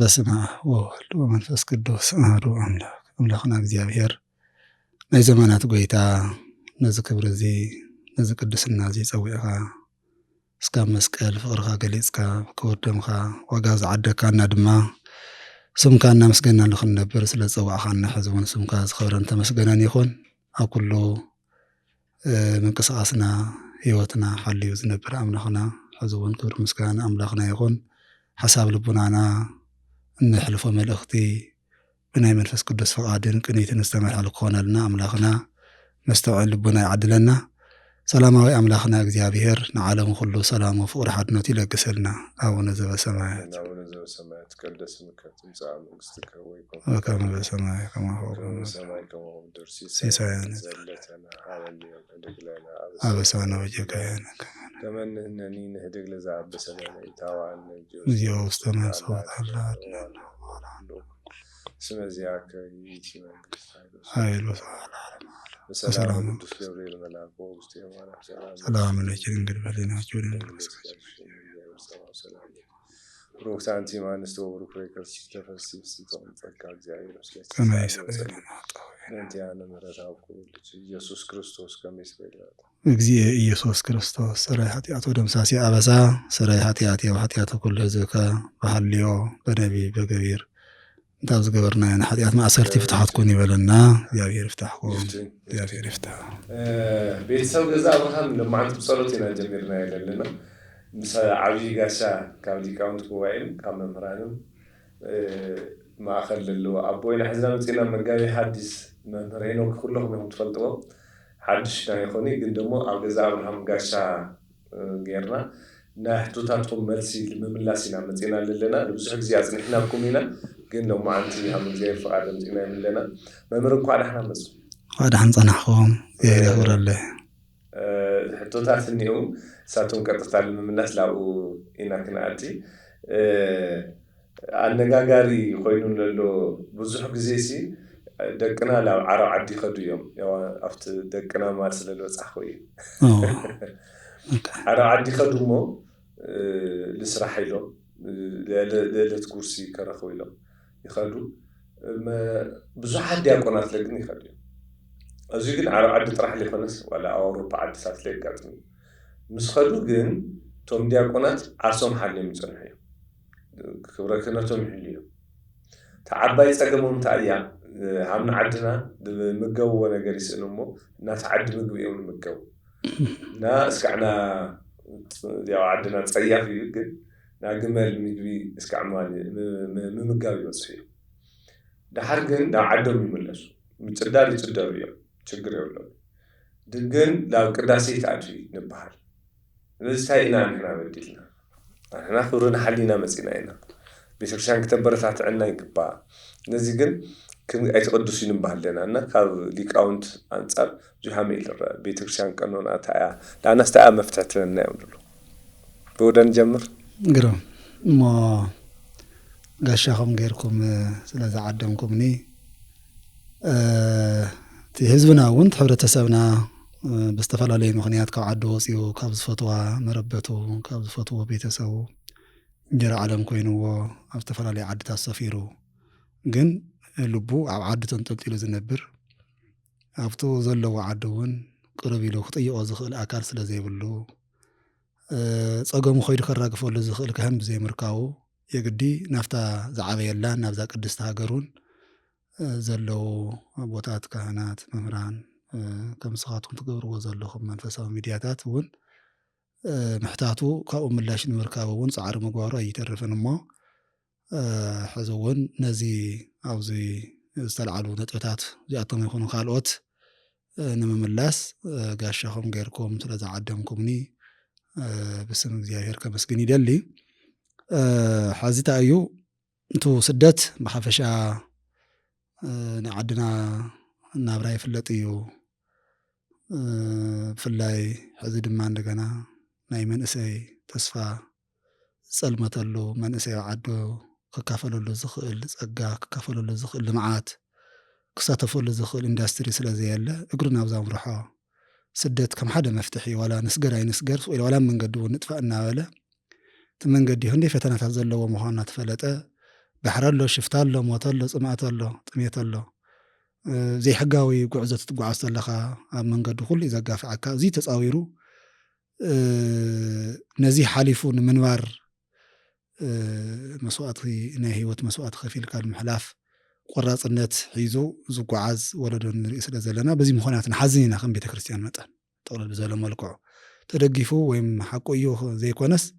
በስመ አብ ወወልድ ወመንፈስ ቅዱስ አሐዱ አምላክ አምላኽና እግዚአብሔር ናይ ዘመናት ጎይታ ነዚ ክብሪ እዚ ነዚ ቅድስና እዚ ፀዊዕኻ እስካብ መስቀል ፍቕርኻ ገሊፅካ ክቡር ደምኻ ዋጋ ዝዓደካና ድማ ስምካ እናመስገና ንኽንነብር ስለ ዝፀዋዕኻና ሕዚ እውን ስምካ ዝኸብረን ተመስገነን ይኹን። ኣብ ኩሉ ምንቅስቓስና ህይወትና ሓልዩ ዝነብር ኣምላኽና ሕዚ እውን ክብሪ ምስጋና ኣምላኽና ይኹን። ሓሳብ ልቡናና እንሕልፎ መልእኽቲ ብናይ መንፈስ ቅዱስ ፈቃድን ቅንይትን ዝተመልአሉ ክኾነልና ኣምላኽና መስተውዒል ልቡና ይዓድለና። ሰላማዊ ኣምላኽና እግዚአብሔር ንዓለም ኩሉ ሰላሙ ፍቅሪ ሓድነቱ ይለግሰልና። አቡነ ዘበሰማያት تقدس اسمك تمسح منግስትك ወይኮን ወከመ በሰማይ ከማሁ በሰማይ ከማሁ ደርሲ ሲሳያነ ዘለተና አለኒ ደግለና አበሳነ ወጀካየነ ተመንህነኒ ንህድግ ለዛበሰለና ይታዋን እዚያ ውስጥ መስዋዕት አላት ስመዚያከ ይቺ መንግስት ኃይሉ ሰላም ቅዱስ ገብርኤል መልአክ ውስጥ የማራ ሰላም ለኪን እንግዲህ በሌናችሁ ሮክሳንቲ ማንስቶ ሩክሬከርስ ተፈሲፍ ሲቶን ጸጋ እግዚአብሔር ስለዚህ ሰማይ ሰላም ነንቲያነ መረጃው ልጅ ኢየሱስ ክርስቶስ ከመስበላው እግዚእ ኢየሱስ ክርስቶስ ሰራይ ኃጢአት ወደምሳሲ አበሳ ሰራይ ኃጢአት የኃጢአት ሁሉ ህዝብከ በሐልዮ በነቢ በገቢር እንታብ ዝገበርና ያን ኃጢአት ማእሰርቲ ፍትሐት ኮን ይበለና እግዚአብሔር ይፍታሕኩም እግዚአብሔር ይፍታሕ ቤተሰብ ገዛ አብርሃም ለማንት ጸሎትና ጀምርና ያለልና ዓብይ ጋሻ ካብ ሊቃውንት ጉባኤን ካብ መምህራንም ማእኸል ዘለዎ ኣቦይና ሕዝና መፂና መጋቢ ሓዲስ መምህር ሄኖክ ኩለኹም ትፈልጥዎ ሓድሽ ናይ ይኹን ግን ደሞ ኣብ ገዛ አብርሃም ጋሻ ጌርና ናይ ሕቶታትኩም መልሲ ንምምላስ ኢና መፂና ኣለና ብዙሕ ግዜ ኣፅኒሕናኩም ኢና ግን ነው ማዓንቲ ሃም እግዚአብሔር ፈቃድ መፂና ይምለና መምህር እንኳ ዳሕና መፁ ዳሕና ፀናሕኩም ይረለ ሕቶታት እኒኡ ሳቶም ቀጥታ ንምምላስ ላብኡ ኢና ክነኣቲ ኣነጋጋሪ ኮይኑ ዘሎ ብዙሕ ግዜ ሲ ደቅና ላብ ዓረብ ዓዲ ይኸዱ እዮም ያው ኣብቲ ደቅና ማል ስለልበፃሕኹ እዩ ዓረብ ዓዲ ይኸዱ እሞ ልስራሕ ኢሎም ለዕለት ጉርሲ ከረኽቡ ኢሎም ይኸዱ ብዙሓት ዲያቆናት ለግን ይኸዱ እዮም እዚ ግን ዓረብ ዓዲ ጥራሕ ሊኾነስ ዋላ ኣውሮፓ ዓዲታት ለይጋጥሙ ምስ ኸዱ ግን ቶም ዲያቆናት ዓርሶም ሓልዮም ይፀንሑ እዮም ክብረ ክህነቶም ይሕልዩ እዮም ተዓባይ ፀገሞም እንታይ እያ ሃምና ዓድና ምገብዎ ነገር ይስእኑ እሞ እናቲ ዓዲ ምግቢ እዮም ንምገቡ እና እስካዕና ያው ዓድና ፀያፍ እዩ ግን ና ግመል ምግቢ እስካዕ ምምጋብ ይወፅሑ እዮም ድሓር ግን ናብ ዓዶም ይምለሱ ምጭዳር ይጭደሩ እዮም ችግር የብሎም ግን ላብ ቅዳሴ ተኣትዩ ንበሃል ስለዚህ ኢና ንሕና በዲልና ንሕና ክብርና ሓሊና መፂና ኢና ቤተክርስትያን ክተበረታትዕና ይግባእ ነዚ ግን ኣይተቀድሱ ንበሃል ለና እና ካብ ሊቃውንት አንጻር ዙሃመ ይልረአ ቤተክርስትያን ቀኖና ታያ ዳናስ ታያ መፍታትና ይውሉ ብወደን ጀምር ግሮም ሞ ጋሻኹም ጌርኩም ስለዛ ዓደምኩምኒ እቲ ህዝብና እውን ሕብረተሰብና ብዝተፈላለዩ ምክንያት ካብ ዓዲ ወፂኡ ካብ ዝፈትዋ መረበቱ ካብ ዝፈትዎ ቤተሰቡ እንጀራ ዓለም ኮይኑዎ ኣብ ዝተፈላለዩ ዓድታት ሰፊሩ ግን ልቡ ኣብ ዓዲ ተንጠልጢሉ ዝነብር ኣብቱ ዘለዎ ዓዲ እውን ቅርብ ኢሉ ክጥይቆ ዝኽእል ኣካል ስለ ዘይብሉ ፀገሙ ኸይዱ ከራግፈሉ ዝኽእል ካህን ብዘይምርካቡ የግዲ ናፍታ ዝዓበየላን ናብዛ ቅድስቲ ሃገሩን ዘለው ቦታት ካህናት መምህራን ከም ስኻትኩም ትገብርዎ ዘለኹም መንፈሳዊ ሚድያታት እውን ምሕታቱ ካብኡ ምላሽ ንምርካብ እውን ፃዕሪ ምግባሩ ኣይተርፍን እሞ ሕዚ እውን ነዚ ኣብዚ ዝተለዓሉ ነጥብታት እዚኣቶም ይኹኑ ካልኦት ንምምላስ ጋሻኹም ጌርኩም ስለዝዓደምኩምኒ ብስም እግዚአብሔር ከመስግን ይደሊ ሓዚታ እዩ እንቱ ስደት ብሓፈሻ ንዓድና ናብራ ይፍለጥ እዩ ብፍላይ ሕዚ ድማ እንደገና ናይ መንእሰይ ተስፋ ዝፀልመተሉ መንእሰይ ዓዱ ክካፈለሉ ዝኽእል ፀጋ ክካፈለሉ ዝኽእል ልምዓት ክሳተፈሉ ዝኽእል ኢንዳስትሪ ስለ ዘየለ እግሩ ናብዛ ምርሖ ስደት ከም ሓደ መፍትሒ ዋላ ንስገር ኣይንስገር ወይ ዋላ መንገዲ እውን ንጥፋእ እናበለ እቲ መንገዲ ክንደይ ፈተናታት ዘለዎ ምዃኑ እናተፈለጠ بحرله شفتله موتله صمعتله طميتله زي حقاوي قعزة تقعز لخا من قد كل إذا قافعك زي تصاويرو نزي حالفون منوار مسواتي نهيوت مسوات خفيل كان محلاف قراص النت حيزو زقعز ولدن رئيس لزلنا بزي مخونات حزينة خم بيت كريستيان متى تقول بزلة ملكو تدقفو ويم حقويو زي كونس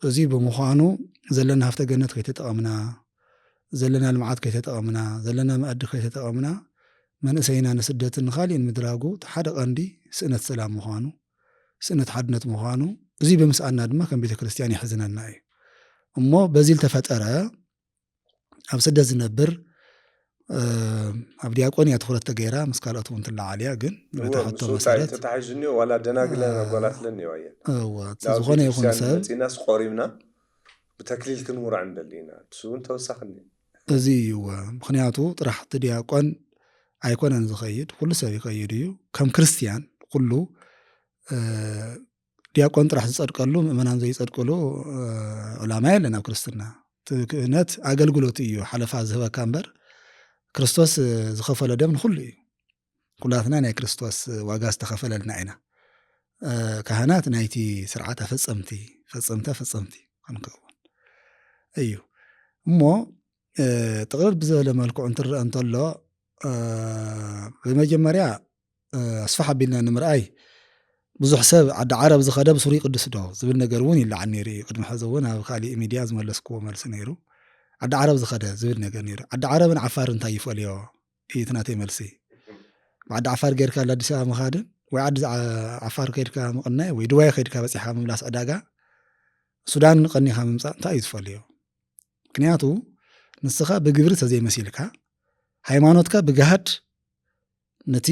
زي بمخانو زلنا هفته جنت كيتطقمنا زلنا المعاد كيتطقمنا زلنا مقد كيتطقمنا من سينا نسدت نخالين مدراغو حدا قندي سنة سلام مخانو سنة حدنت مخانو زي بمسألنا دما كان بيت كريستيان يحزننا اي امو بزيل تفتره اب سدت زنبر اب دياقون يدخلت تغيرا مسكالات وانت العاليه ግን በተሐቶ መሰረት ተታጅኒ ወላ ደናግለ መጎላትለኒ ወየ ዝሆነ ይሁን ሰብ ሲናስ ቆሪምና በተክሊል ክንሙራ እንደሊና እሱን ተወሳኽኒ እዚ ምክንያቱ ጥራሕ ዲያቆን ኣይኮነን ዝኸይድ ሁሉ ሰብ ይኸይድ እዩ ከም ክርስቲያን ሁሉ ዲያቆን ጥራሕ ዝጸድቀሉ ምእመናን ዘይጸድቀሉ ዑላማ የለን ኣብ ክርስትና ክህነት ኣገልግሎት እዩ ሓለፋ ዝህበካ እምበር ክርስቶስ ዝኸፈለ ደም ንኹሉ እዩ ኩላትና ናይ ክርስቶስ ዋጋ ዝተኸፈለልና ኢና ካህናት ናይቲ ስርዓት ፈጸምቲ ክንከውን እዩ እሞ ጥቕልል ብዘበለ መልክዑ እንትርአ እንተሎ በመጀመርያ ኣስፋሕ ኣቢልና ንምርኣይ ብዙሕ ሰብ ዓዲ ዓረብ ዝኸደ ብሱሩይ ቅዱስ ዶ ዝብል ነገር እውን ይለዓል ነይሩ እዩ ቅድሚ ሕዚ እውን ኣብ ካሊእ ሚድያ ዝመለስክዎ መልሲ ነይሩ ዓዲ ዓረብ ዝኸደ ዝብል ነገር ነይሩ ዓዲ ዓረብን ዓፋር እንታይ ይፈልዮ እዩ ትናተይ መልሲ ዓዲ ዓፋር ጌርካ ለአዲስ ኣበባ ምኻድን ወይ ዓዲ ዓፋር ከይድካ ምቕናይ ወይ ድዋይ ከይድካ በፂሕካ ምምላስ ዕዳጋ ሱዳን ቀኒኻ ምምፃእ እንታይ እዩ ዝፈልዮ ምክንያቱ ንስኻ ብግብሪ ተዘይመሲልካ ሃይማኖትካ ብገሃድ ነቲ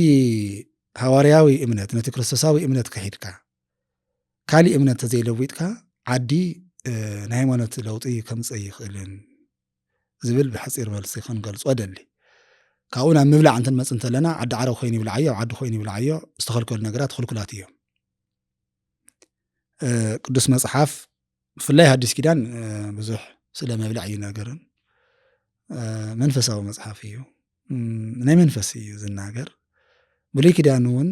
ሃዋርያዊ እምነት ነቲ ክርስቶሳዊ እምነት ከሂድካ ካሊእ እምነት ተዘይለዊጥካ ዓዲ ናይ ሃይማኖት ለውጢ ከምፅእ ይኽእልን ዝብል ብሓፂር መልሲ ክንገልጾ ደሊ ካብኡ ናብ ምብላዕ እንትንመፅእ እንተለና ዓዲ ዓረብ ኮይኑ ይብልዓዮ ኣብ ዓዲ ኮይኑ ይብልዓዮ ዝተኸልከሉ ነገራት ክልኩላት እዮም ቅዱስ መፅሓፍ ብፍላይ ሓዲስ ኪዳን ብዙሕ ስለ መብላዕ እዩ ነገርን መንፈሳዊ መፅሓፍ እዩ ናይ መንፈስ እዩ ዝናገር ብሉይ ኪዳን እውን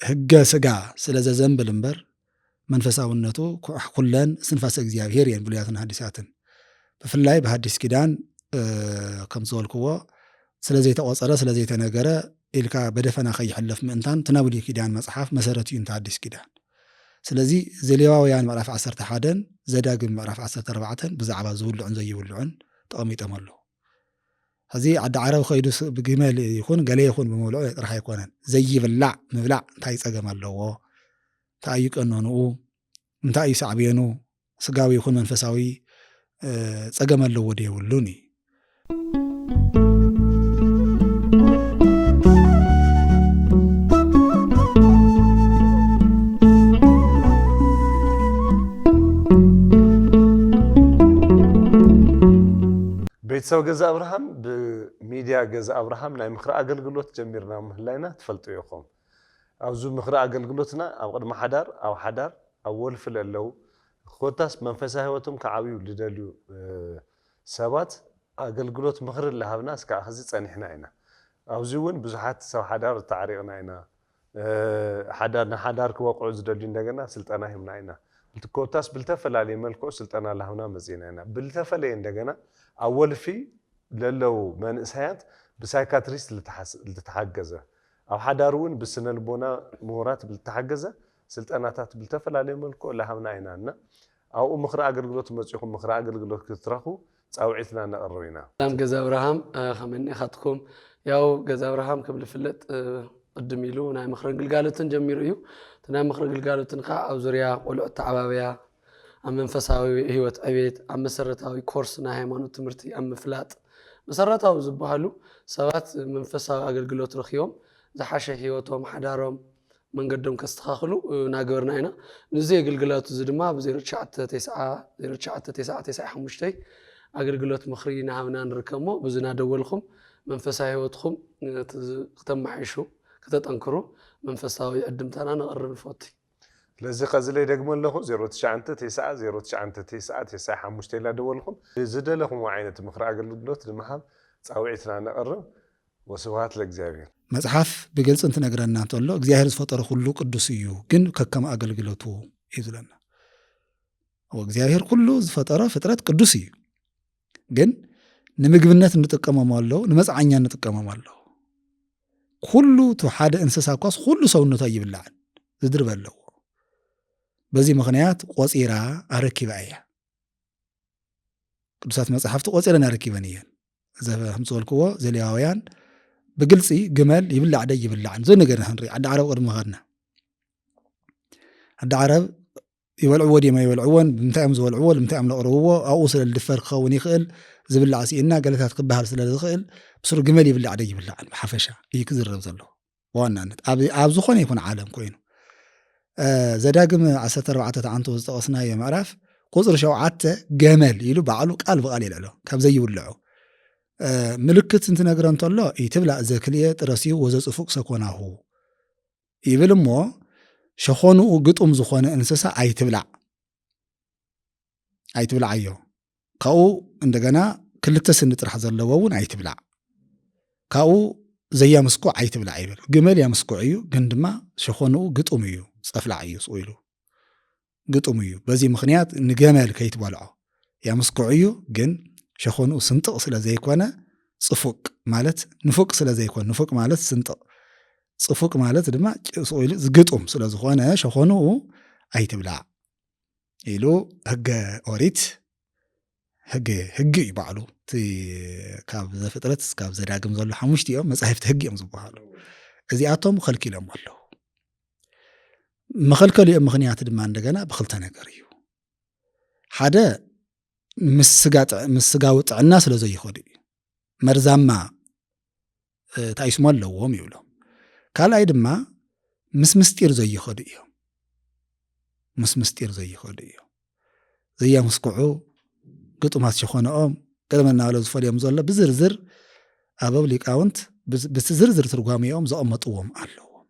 ህገ ስጋ ስለ ዘዘንብል እምበር መንፈሳውነቱ ኩለን ስንፋሰ እግዚአብሔር እየን ብሉያትን ሓዲሳትን ብፍላይ ብሓዲስ ኪዳን ከም ዝበልክዎ ስለዘይተቆፀረ ስለዘይተነገረ ኢልካ በደፈና ከይሕለፍ ምእንታን እቲ ናይ ብሉይ ኪዳን መፅሓፍ መሰረት እዩ እንተ ሓዲስ ኪዳን ስለዚ ዘሌዋውያን ምዕራፍ 11 ዘዳግም ምዕራፍ 14 ብዛዕባ ዝውልዑን ዘይውልዑን ተቐሚጦም ኣለዉ ሕዚ ዓዲ ዓረብ ከይዱ ብግመል ይኹን ገለ ይኹን ብምብልዑ ጥራሕ ኣይኮነን ዘይብላዕ ምብላዕ እንታይ ፀገም ኣለዎ እንታይ እዩ ቀኖንኡ እንታይ እዩ ሳዕብየኑ ስጋዊ ይኹን መንፈሳዊ ፀገም ኣለዎ ደየብሉን እዩ ቤተሰብ ገዛ አብርሃም በሚዲያ ገዛ አብርሃም ናይ ምኽሪ አገልግሎት ጀሚርና ምህላይና ትፈልጡ ይኹም ኣብዚ ምኽሪ አገልግሎትና ኣብ ቅድመ ሓዳር ኣብ ሓዳር ኣብ ወልፍል ኣለው ኮታስ መንፈሳዊ ህይወቶም ከዓብዩ ልደልዩ ሰባት አገልግሎት ምኽሪ ለሃብና እስካዕ ሕዚ ፀኒሕና ኢና ኣብዚ እውን ብዙሓት ሰብ ሓዳር ተዓሪቕና ኢና ሓዳር ክወቅዑ ዝደልዩ እንደገና ስልጠና ሂብና ኢና ኮታስ ብልተፈላለየ መልክዑ ስልጠና ለሃብና መፂና ኢና ብልተፈለየ እንደገና أول في للو من إسهات بسايكاتريست لتحجزه أو حدارون بالسنة البنا مهارات بالتحجزه سلطناتات بالتفل عليه ملكه لها من عيننا أو مخرج أجرجلوت مسيحهم مخرج أجرجلوت كترخو أو عثنا نقروينا. نعم جزا أبراهام خمني خدكم ياو جزا أبراهام قبل فلت قدميلو نعم مخرج الجالوتن جميريو تنام مخرج الجالوتن قا أو زريا ولو التعبابيا أم منفساوي هيوت أبيت أم مسرتاوي كورسنا هيمانو تمرتي أم فلات مسرتاوي زبهالو سوات منفساوي أقلقلوت رخيوم زحاشة هيوتهم حدارهم من قدم كاستخاخلو ناقورنا هنا نزي أقلقلوت زدما بزيرو تسعة حمشتي أقلقلوت مخرينا هاونا نركمو بزنا دولخم منفساوي هيوتخم تم حيشو كتتنكرو منفساوي قدمتانا نقرب الفوتي لذي قزلي دقمون لكم 0999 لا دولكم زد لكم وعينة مخرى أقلدلوت لمحب تعويتنا نقرب وسوات لإግዚአብሔር መጽሐፍ ብገልጽ እንትነግረና እንተሎ እግዚአብሔር ዝፈጠረ ሁሉ ቅዱስ እዩ ግን ከከም አገልግሎቱ ይዝለና እግዚአብሔር ሁሉ ዝፈጠረ ፍጥረት ቅዱስ እዩ ግን ንምግብነት እንጥቀመማለው ንመጽዓኛ እንጥቀመማለው ሁሉ ተሓደ እንስሳ ኳስ ሁሉ ሰውነቱ ይብላል ዝድርበለው በዚህ ምክንያት ቆጺራ አረኪባ እያ ቅዱሳት መጽሐፍት ቆጺራን አረኪበን እየን ዘፈም ጾልክዎ ዘሌዋውያን بقلصي جمال يبلع عدي يبلع زي نجرنا هنري عند عرب قد مغرنا عند عرب يولعوا دي ما يولعون بمتعم زول عوال بمتعم لقروه أوصل الدفر خوني خيل زبل عسينا قالت هتقبها رسالة الخيل بصير جمال يبلع عدي يبلع حفشة يكزر رزله وانا نت أبزو خوني يكون عالم كوينه زداقم عسى تربعة عنده استقصنا يا معرف قصر شوعته جمال يلو بعلو قلب قليل له كاب زي يولعه ምልክት እንትነግረን ተሎ ይትብላ ዘክልየ ጥረሲው ወዘጽፉቅ ሰኮናሁ ይብልሞ ሸኾኑ ግጡም ዝኾነ እንስሳ አይትብላ አዮ ካኡ እንደገና ክልተ ስንጥራህ ዘለዎውን አይትብላ ካኡ ዘያምስኩ አይትብላ ይብል ግመል ያምስኩ እዩ ግን ድማ ሸኾኑ ግጡም እዩ ጸፍላ እዩ ጾይሉ ግጡም እዩ በዚህ ምክንያት ንገመል ከይትበልዖ ያምስኩ እዩ ግን ሸኾኑ ስንጥቅ ስለዘይኮነ ጽፉቅ ማለት ንፉቅ ስለዘይኮነ ንፉቅ ማለት ስንጥቅ ጽፉቅ ማለት ድማ ጾይሉ ዝግጡም ስለዝኾነ ሸኾኑ አይትብላ ኢሉ ህገ ኦሪት ህግ ይባዕሉ ካብ ዘፍጥረት ካብ ዘዳግም ዘሎ 5 እዮም መጻሕፍቲ ህግ እዮም ዝበሃሉ እዚኣቶም ከልኪሎም ኣለዉ መኸልከል እዮም ምክንያት ድማ እንደገና ብክልተ ነገር እዩ ሓደ ምስጋው ጥዕና ስለዘይኸዱ መርዛማ ታይስሞ ኣለዎም ይብሎም ካልኣይ ድማ ምስጢር ዘይኸዱ እዮም ምስጢር ዘይኸዱ እዮም ዘያምስኩዑ ግጡማት ሸኾነኦም ቀደመና ለ ዝፈልዮም ዘሎ ብዝርዝር ኣበብ ሊቃውንት ብዝርዝር ትርጓሜኦም ዘቐመጥዎም ኣለዎም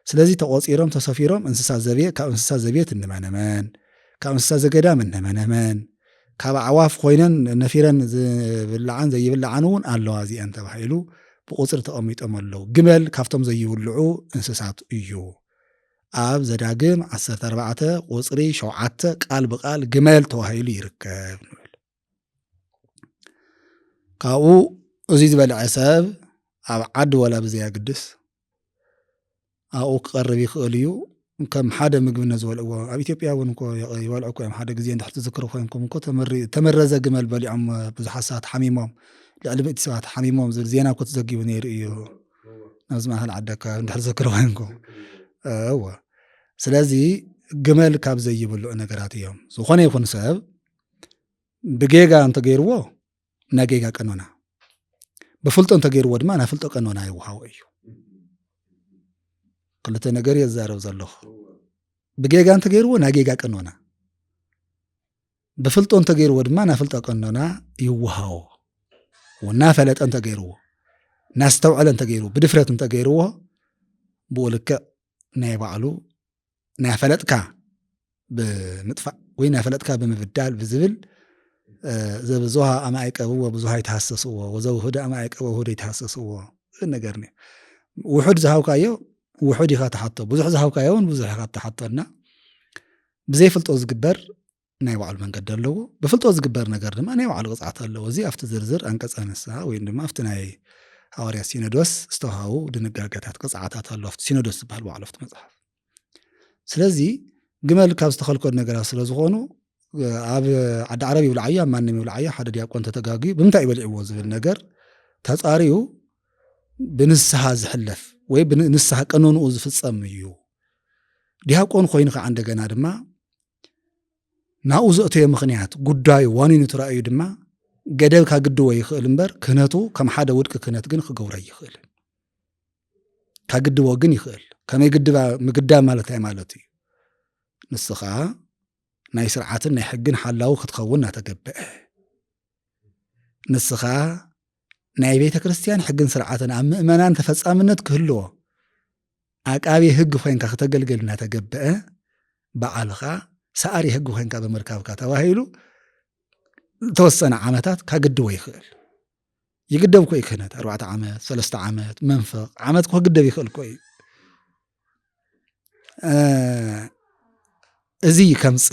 ስለዚ ተቆፂሮም ተሰፊሮም እንስሳ ዘቤት ካብ እንስሳ ዘቤት እንመነመን ካብ እንስሳ ዘገዳም እንመነመን ካብ ኣዕዋፍ ኮይነን ነፊረን ዝብላዓን ዘይብላዓን እውን ኣለዋ እዚአን ተባሂሉ ብቁፅሪ ተቐሚጦም ኣለዉ ግመል ካብቶም ዘይብልዑ እንስሳት እዩ ኣብ ዘዳግም 14 ቁፅሪ 7 ቃል ብቃል ግመል ተባሂሉ ይርከብ ንብል ካብኡ እዚ ዝበልዐ ሰብ ኣብ ዓዲ ወላ ብዘያግድስ ኣብኡ ክቐርብ ይኽእል እዩ ከም ሓደ ምግብነት ዝበልዕዎ ኣብ ኢትዮጵያ እውን እኮ ይበልዑ እኮ ሓደ ግዜ እንድሕር ትዝክሩ ኮይንኩም እኮ ተመረዘ ግመል በሊዖም ብዙሓት ሰባት ሓሚሞም ልዕሊ 100 ሰባት ሓሚሞም ዝብል ዜና እኮ ተዘጊቡ ነይሩ እዩ ናብዚ ማእኸል ዓደካ እንድሕር ትዝክሩ ኮይንኩም እወ ስለዚ ግመል ካብ ዘይብልዑ ነገራት እዮም ዝኾነ ይኹን ሰብ ብጌጋ እንተገይርዎ ናጌጋ ቀኖና ብፍልጦ እንተገይርዎ ድማ ናፍልጦ ቀኖና ይውሃቦ እዩ ክልተ ነገር የዛረብ ዘለኹ ብጌጋ እንተገይርዎ ናጌጋ ቀኖና ብፍልጦ እንተገይርዎ ድማ ናፍልጦ ቀኖና ይውሃቦ ወናፈለጠ እንተገይርዎ ናስተውዕለ እንተገይርዎ ብድፍረት እንተገይርዎ ብልክዕ ናይ ባዕሉ ናፈለጥካ ብምጥፋእ ወይ ናፈለጥካ ብምብዳል ብዝብል ዘብዙሃ ኣማይቀብዎ ብዙሃ ይተሐሰስዎ ወዘውሁድ ኣማይቀብዎ ሁድ ይተሐሰስዎ ነገር ነው ውሑድ ዝሃውካዮ ውሑድ ኢኻ ተሓቶ ብዙሕ ዝሃውካዮ እውን ብዙሕ ኢኻ ተሓቶና ብዘይ ፍልጦ ዝግበር ናይ ባዕሉ መንገዲ ኣለዎ ብፍልጦ ዝግበር ነገር ድማ ናይ ባዕሉ ቅፅዓት ኣለዎ እዚ ኣብቲ ዝርዝር አንቀጸ ንስሓ ወይ ድማ ኣብቲ ናይ ሐዋርያ ሲኖዶስ ዝተውሃቡ ድንጋጌታት ቅፅዓታት ኣለዎ ኣብቲ ሲኖዶስ ዝበሃል ባዕሉ ኣብቲ መጽሓፍ ስለዚ ግመል ካብ ዝተኸልከሉ ነገራት ስለ ዝኾኑ ኣብ ዓዲ ዓረብ ይብልዓዮ ኣብ ማንም ይብልዓዮ ሓደ ዲያቆን ተተጋግዩ ብምንታይ ይበልዕዎ ዝብል ነገር ተጻሪዩ ብንስሓ ዝሕለፍ ወይ ብንስሓ ቀኖንኡ ዝፍጸም እዩ ዲያቆን ኮይኑ ከዓ እንደገና ድማ ናኡ ዘእተዮ ምክንያት ጉዳዩ ዋኒኑ ተራእዩ ድማ ገደብ ካግድዎ ይኽእል እምበር ክህነቱ ከም ሓደ ውድቂ ክህነት ግን ክገብሮ ይኽእል ካግድዎ ግን ይኽእል ከመይ ግድባ ምግዳብ ማለት እንታይ ማለት እዩ ንስኻ ናይ ስርዓትን ናይ ሕግን ሓላው ክትኸውን እናተገበአ ንስኻ ናይ ቤተ ክርስቲያን ሕግን ስርዓትን ኣብ ምእመናን ተፈጻምነት ክህልዎ ኣቃቤ ሕግ ኮይንካ ከተገልግል እናተገበአ በዓልኻ ሰዓሪ ሕጊ ኮይንካ በመርካብካ ተባሂሉ ተወሰነ ዓመታት ካግድቦ ይኽእል ይግደብ ኮይ ክህነት 4 ዓመት 3 ዓመት መንፈቅ ዓመት ክግደብ ይኽእል ኮይ እዚ ከምፂ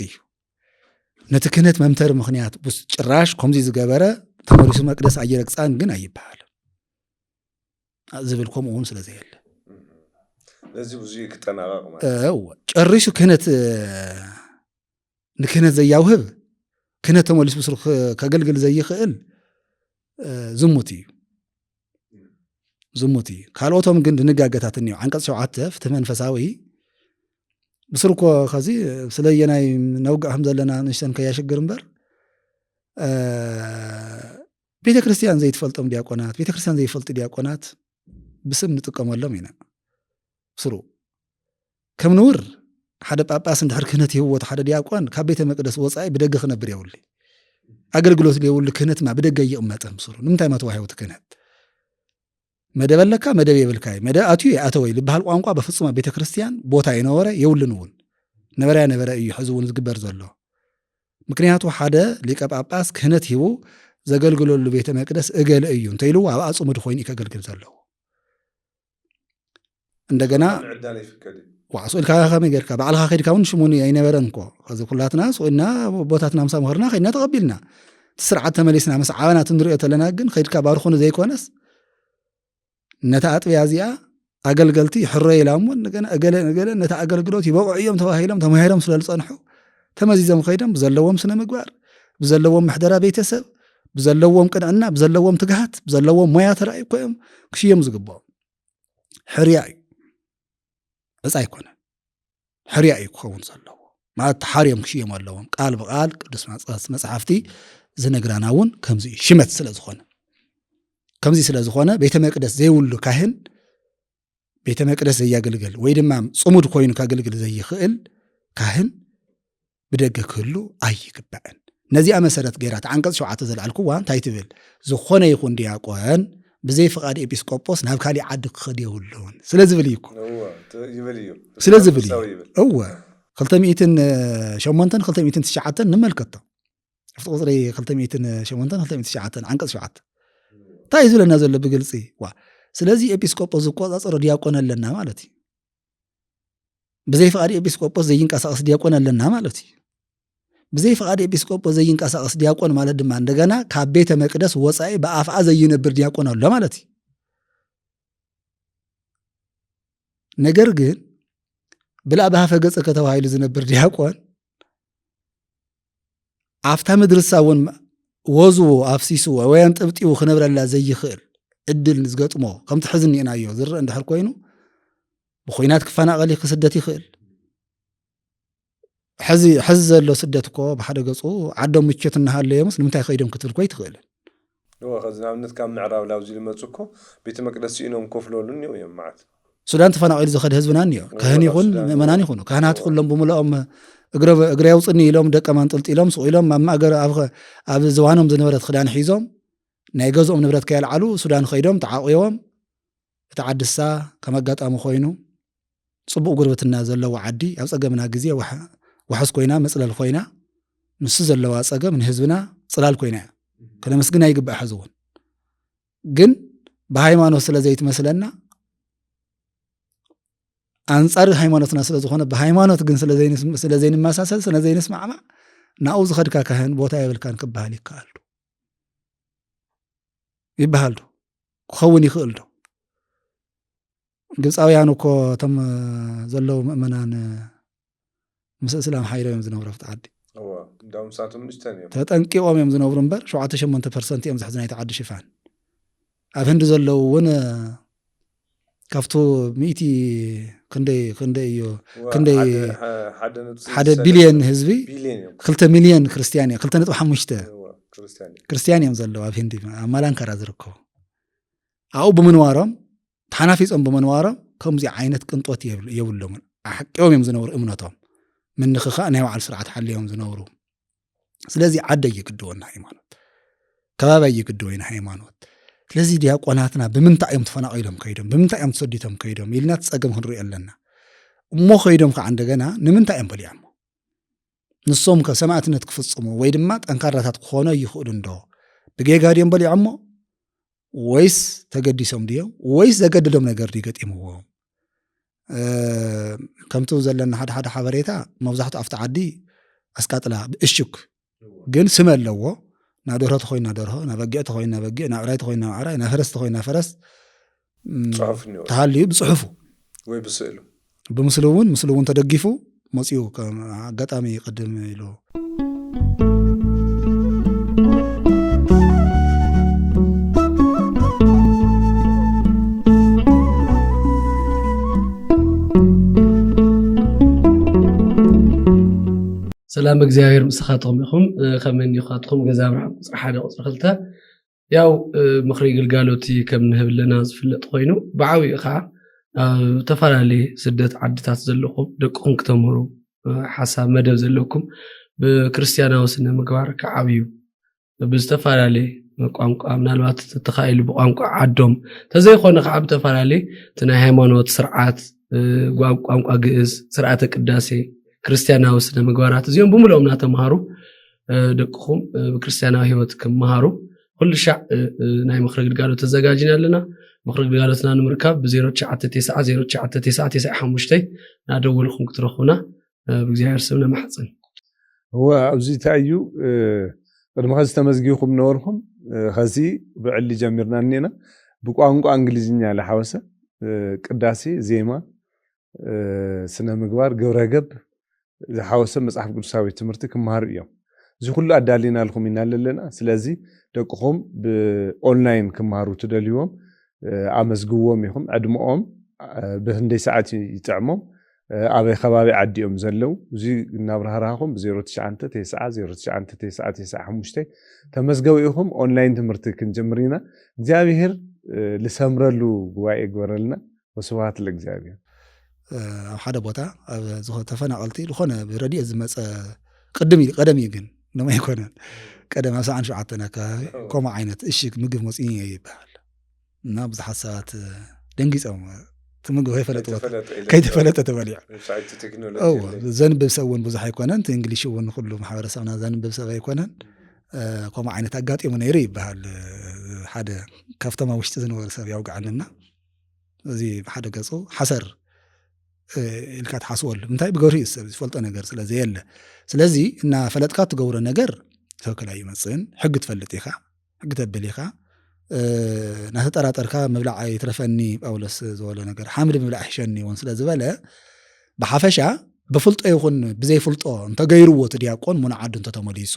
ነቲ ክህነት መምተሪ ምክንያት ብስ ጭራሽ ከምዚ ዝገበረ ተመሪሱ መቅደስ ኣየረግፃን ግን ኣይበሃል ዝብል ከምኡውን ስለዘየለ ለዚ ብዙይ ክጠናቀቅ ማለት ጨሪሱ ክህነት ንክህነት ዘያውህብ ክህነት ተመሊሱ ብስሩ ከገልግል ዘይኽእል ዝሙት እዩ ካልኦቶም ግን ድንጋገታት እኒዮ አንቀጽ 7 ፍትሕ መንፈሳዊ ብስርኮ ከዚ ስለየናይ ነውጋህም ዘለና ንሽተን ከያሽግር እምበር ቤተ ክርስቲያን ዘይትፈልጦም ዲያቆናት ቤተ ክርስቲያን ዘይፈልጡ ዲያቆናት ብስም ንጥቀመሎም ኢና ስሩ ከም ንውር ሓደ ጳጳስ እንድሕር ክህነት ይህወት ሓደ ዲያቆን ካብ ቤተ መቅደስ ወፃኢ ብደገ ክነብር የውሊ አገልግሎት ሊውል ክህነት ማ ብደገ ይቕመጥም ስሩ ንምንታይ መተዋሂውት ክህነት መደበለካ መደብ የብልካይ መደብ አትዩ አተወይ ልበሃል ቋንቋ በፍጹም ቤተ ክርስቲያን ቦታ ይነበረ የውልንውን ነበረ እዩ ሕዝቡን ዝግበር ዘሎ ምክንያቱ ሓደ ሊቀ ጳጳስ ክህነት ሂቡ ዘገልግለሉ ቤተ መቅደስ እገለ እዩ እንተይሉ ኣብ አጽሙድ ኮይኑ ይከገልግል ዘሎ እንደገና ዋዕሶል ካኸመ ገርካ በዓልኻ ከድካውን ሽሙኒ አይነበረን እኮ ከዚ ኩላትና ሶና ቦታትና ምሳ መኸርና ከይና ተቀቢልና ስርዓት ተመሊስና ምስ ዓበናት እንሪኦ ተለና ግን ከድካ ባርኹን ዘይኮነስ ነታ አጥቢያ እዚኣ አገልገልቲ ሕረይ ኢላሞ እንደገና እገለ ነታ አገልግሎት ይበቁዕ እዮም ተባሂሎም ተማሂሮም ስለዝጸንሑ ተመዚዞም ከይዶም ብዘለዎም ስነ ምግባር ብዘለዎም ምሕደራ ቤተሰብ ብዘለዎም ቅንዕና ብዘለዎም ትግሃት ብዘለዎም ሞያ ተራእዩ ኮይም ክሽዮም ዝግብኦም ሕርያ እዩ እዛ ኣይኮነ ሕርያ እዩ ክኸውን ዘለዎ ማለት ተሓርዮም ክሽዮም ኣለዎም ቃል ብቃል ቅዱስ መጽሓፍቲ ዝነግራና እውን ከምዚ ሽመት ስለዝኾነ ከምዚ ስለዝኾነ ቤተ መቅደስ ዘይውሉ ካህን ቤተ መቅደስ ዘያገልግል ወይ ድማ ጽሙድ ኮይኑ ካገልግል ዘይኽእል ካህን ብደገ ክህሉ ኣይግባእን ነዚኣ መሰረት ገይራት አንቀጽ 7 ዘልዓልኩዋ እንታይ ትብል ዝኾነ ይኹን ዲያቆን ብዘይ ፍቃድ ኤጲስቆጶስ ናብ ካሊእ ዓዲ ክኸድ የብሉን ስለዝብል እዩ ስለዝብል እወ 208 209 ንመልከቶ ፍቲ ቁፅሪ 208 209 አንቀጽ 7 እንታይ ዝብለና ዘሎ ብግልፂ ስለዚ ኤጲስቆጶስ ዝቆጻጸሮ ዲያቆን ኣለና ማለት እዩ ብዘይ ፍቃድ ኤጲስቆጶስ ዘይንቀሳቀስ ዲያቆን ኣለና ማለት እዩ ብዘይ ፍቃድ ኤጲስቆጶስ ዘይንቀሳቀስ ዲያቆን ማለት ድማ እንደገና ካብ ቤተ መቅደስ ወፃኢ በአፍአ ዘይነብር ዲያቆን ኣሎ ማለት እዩ ነገር ግን ብላ ባፈ ገጽ ከተባሂሉ ዝነብር ዲያቆን አፍታ ምድርሳውን ወዙ አፍሲሱ ወይም ጥብጢው ክነብረላ ዘይኽእል እድል ዝገጥሞ ከምቲ ሕዝን ኢናዮ ዝርአ እንድሕር ኮይኑ ብኹይናት ክፈናቀል ክስደት ይኽእል ሕዚ ዘሎ ስደት እኮ ብሓደ ገጹ ዓዶም ምቾት እናሃለዮምስ ንምንታይ ከይዶም ክትብል ኮይ ትኽእል ከዚ ንኣብነት ካብ ምዕራብ ላብዚ ልመፁ እኮ ቤተ መቅደስ ኢኖም ከፍለሉን እዮም ማለት ሱዳን ተፈናቂሉ ዝኸደ ህዝብና እኒዮ ካህን ይኹን ምእመናን ይኹኑ ካህናት ኩሎም ብምልኦም እግረ ያውፅኒ ኢሎም ደቀ ማንጠልጢሎም ስቕ ኢሎም ኣብ ማእገር ኣብ ዝዋኖም ዝነበረት ክዳን ሒዞም ናይ ገዝኦም ንብረት ከየልዓሉ ሱዳን ከይዶም ተዓቂቦም እቲ ዓድሳ ከም ኣጋጣሚ ኮይኑ ጽቡቕ ጉርብትና ዘለዎ ዓዲ ኣብ ፀገምና ግዜ ወሓስ ኮይና መፅለል ኮይና ንሱ ዘለዋ ፀገም ንህዝብና ፅላል ኮይና ከነመስግና ይግባእ ሕዝውን ግን ብሃይማኖት ስለ ዘይትመስለና አንጻር ሃይማኖትና ስለ ዝኾነ ብሃይማኖት ግን ስለ ዘይንመሳሰል ስለ ዘይንስማዕማዕ ናኡ ዝኸድካ ካህን ቦታ የብልካን ክበሃል ይበሃል ዶ ክኸውን ይኽእል ዶ ግብፃውያን እኮ እቶም ዘለው ምእመናን ምስ እስላም ሓይሎም እዮም ዝነብሩ ኣብቲ ዓዲ ተጠንቂቖም እዮም ዝነብሩ እምበር 7-8% እዮም ዝሕዚ ናይቲ ዓዲ ሽፋን ኣብ ህንዲ ዘለው እውን ካብቱ 100 ክንደይ እዩ ክንደይ 1 ቢልዮን ህዝቢ 2 ሚልዮን ክርስቲያን 2.5 ክርስቲያን እዮም ዘለው ኣብ ህንዲ ኣብ ማላንካራ ዝርከቡ ኣብኡ ብምንዋሮም ተሓናፊፆም ብምንዋሮም ከምዚ ዓይነት ቅንጦት የብሎምን ሓቂኦም እዮም ዝነብሩ እምነቶም ምንኽኻ ናይ ባዕሉ ስርዓት ሓልዮም ዝነብሩ ስለዚ ዓደ ይግድወና ሃይማኖት ከባቢ ይግድወና ሃይማኖት ስለዚ ዲያቆናትና ብምንታይ እዮም ተፈናቂሎም ከይዶም ብምንታይ እዮም ተሰዲቶም ከይዶም ኢልና ፀገም ክንርኢ ኣለና እሞ ከይዶም ከዓ እንደገና ንምንታይ እዮም በሊዖም ንሶም ከሰማዕትነት ክፍጽሙ ወይ ድማ ጠንካራታት ክኾኑ ይኽእሉ እንዶ ብጌጋ ድዮም በሊዖሞ ወይስ ተገዲሶም ድዮም ወይስ ዘገድሎም ነገር ይገጢምዎ ከምቱ ዘለና ሓደ ሓበሬታ መብዛሕትኡ ኣብቲ ዓዲ ኣስቃጥላ እሽክ ግን ስም ኣለዎ ናደርሆ ተኾይና ደርሆ ናበጊዕ ተኾይና በጊዕ ናዕራይ ተኾይና ዓራይ ናፈረስ ተኾይና ፈረስ ተሃልዩ ብጽሑፉ ወይ ብስእሉ ብምስሉ እውን ተደጊፉ መጽኡ አጋጣሚ ቅድም ኢሉ ሰላም እግዚአብሔር ምስኻትኩም ይኹም ከመን ይኻትኩም ገዛ አብርሃም ቁጽሪ 1 ቁጽሪ 2 ያው ምኽሪ ግልጋሎት ከም ንህብለና ዝፍለጥ ኮይኑ ብዓዊ ኻ ተፈላለየ ስደት ዓድታት ዘለኹም ደቅኹም ከተምህሩ ሓሳብ መደብ ዘለኩም ብክርስቲያናዊ ስነ ምግባር ከዓብዩ ብዝተፈላለየ ቋንቋ ምናልባት ተኻኢሉ ብቋንቋ ዓዶም ተዘይኾነ ከዓ ብተፈላለየ እቲ ናይ ሃይማኖት ስርዓት ቋንቋ ግዕዝ ስርዓተ ቅዳሴ ክርስቲያናዊ ስነ ምግባራት እዚኦም ብምሎም እናተምሃሩ ደቅኹም ብክርስቲያናዊ ህይወት ክመሃሩ ኩሉ ሻዕ ናይ ምኽሪ ግልጋሎት ተዘጋጅና ኣለና ምኽሪ ግልጋሎትና ንምርካብ ብ09900995 ናደውልኩም ክትረኽቡና ብእግዚአብሔር ስም ነማሕፀን هو ኣብዚ ታዩ ቅድሚ ኸዚ ተመዝጊኹም ነበርኩም ኸዚ ብዕሊ ጀሚርና እኔና ብቋንቋ እንግሊዝኛ ለሓወሰ ቅዳሴ ዜማ ስነ ምግባር ግብረገብ ዝሓወሰ መጽሓፍ ቅዱሳዊ ትምህርቲ ክመሃሩ እዮም እዚ ኩሉ ኣዳሊና ልኩም ኢና ኣለና ስለዚ ደቅኹም ብኦንላይን ክመሃሩ ትደልዩዎም ኣመዝግዎም ይኹም ዕድመኦም ብህንደይ ሰዓት ይጥዕሞም ኣበይ ከባቢ ዓዲኦም ዘለው እዚ እናብራህራኹም ብ09900995 ተመዝገቡ ኢኹም ኦንላይን ትምህርቲ ክንጀምር ኢና እግዚአብሔር ልሰምረሉ ጉባኤ ግበረልና ወስብሐት ለእግዚአብሔር ኣብ ሓደ ቦታ ኣብ ተፈናቀልቲ ዝኾነ ብረድኤ ዝመፀ ቀደም ግን ነማ ይኮነን ቀደም ኣብ 77 ኣከባቢ ከምኡ ዓይነት እሽግ ምግብ መፅኢ ይበሃል እና ብዙሓት ሰባት ደንጊፆም ትምግብ ከይተፈለጠ ተበሊዑ ዘንብብ ሰብ እውን ብዙሕ ኣይኮነን እቲ እንግሊሽ እውን ኩሉ ማሕበረሰብና ዘንብብ ሰብ ኣይኮነን ከምኡ ዓይነት ኣጋጢሙ ነይሩ ይበሃል ሓደ ካብቶም ኣብ ውሽጢ ዝነበሩ ሰብ ያውግዓልና እዚ ብሓደ ገፁ ሓሰር ኢልካ ትሓስበሉ እንታይ ብገብሪ እዩ ሰብ ዝፈልጦ ነገር ስለዘየለ ስለዚ እና ፈለጥካ ትገብሮ ነገር ተወከላ ይመፅን ሕጊ ትፈልጥ ኢኻ ሕጊ ተብል ኢኻ ናተጠራጠርካ ምብላዕ ይትረፈኒ ጳውሎስ ዝበሎ ነገር ሓምድ ምብላዕ ይሕሸኒ እውን ስለዝበለ ብሓፈሻ ብፍልጦ ይኹን ብዘይፍልጦ እንተገይርዎ እቲ ዲያቆን ሙና ዓዱ እንተተመሊሱ